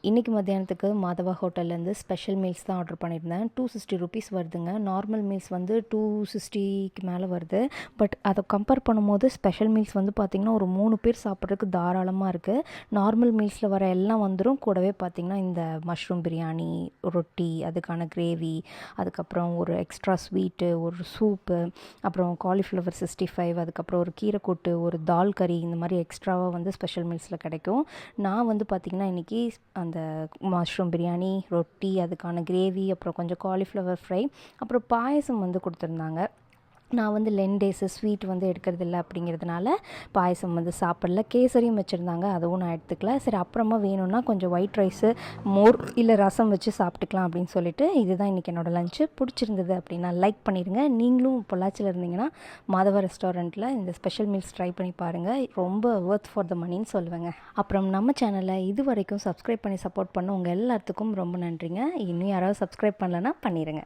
இன்றைக்கி மத்தியானத்துக்கு மாதவா ஹோட்டல்லேருந்து special meals தான் ஆர்டர் பண்ணியிருந்தேன். 260 ருபீஸ் வருதுங்க. நார்மல் மீல்ஸ் வந்து 260க்கு மேலே வருது. பட் அதை கம்பேர் பண்ணும்போது ஸ்பெஷல் மீல்ஸ் வந்து பார்த்திங்கன்னா ஒரு 3 பேர் சாப்பிட்றதுக்கு தாராளமாக இருக்குது. நார்மல் மீல்ஸில் வர எல்லாம் வந்துடும். கூடவே பார்த்திங்கன்னா இந்த மஷ்ரூம் பிரியாணி, ரொட்டி, அதுக்கான கிரேவி, அதுக்கப்புறம் ஒரு எக்ஸ்ட்ரா ஸ்வீட்டு, ஒரு சூப்பு, அப்புறம் காலிஃப்ளவர் 65, அதுக்கப்புறம் ஒரு கீரைக்கூட்டு, ஒரு தால் கறி, இந்த மாதிரி எக்ஸ்ட்ராவாக வந்து ஸ்பெஷல் மீல்ஸில் கிடைக்கும். நான் வந்து பார்த்திங்கன்னா இன்றைக்கி அந்த மஷ்ரூம் பிரியாணி, ரொட்டி, அதுக்கான கிரேவி, அப்புறம் கொஞ்சம் காலிஃப்ளவர் ஃப்ரை, அப்புறம் பாயசம் வந்து கொடுத்துருந்தாங்க. நான் வந்து லென்டேஸு ஸ்வீட் வந்து எடுக்கிறதில்ல அப்படிங்கிறதுனால பாயசம் வந்து சாப்பிடல. கேசரியும் வச்சுருந்தாங்க, அதுவும் நான் எடுத்துக்கல. சரி, அப்புறமா வேணும்னா கொஞ்சம் ஒயிட் ரைஸு, மோர் இல்லை ரசம் வச்சு சாப்பிட்டுக்கலாம் அப்படின்னு சொல்லிட்டு இதுதான் இன்றைக்கி என்னோடய லஞ்சு. பிடிச்சிருந்தது அப்படின்னா லைக் பண்ணிடுங்க. நீங்களும் பொள்ளாச்சியில் இருந்தீங்கன்னா மாதவா ரெஸ்டாரண்ட்டில் இந்த ஸ்பெஷல் மீல்ஸ் ட்ரை பண்ணி பாருங்கள். ரொம்ப ஒர்த் ஃபார் த மணின்னு சொல்லுவேங்க. அப்புறம் நம்ம சேனலை இது வரைக்கும் சப்ஸ்கிரைப் பண்ணி சப்போர்ட் பண்ண உங்கள் எல்லாத்துக்கும் ரொம்ப நன்றிங்க. இன்னும் யாராவது சப்ஸ்கிரைப் பண்ணலன்னா பண்ணிடுங்க.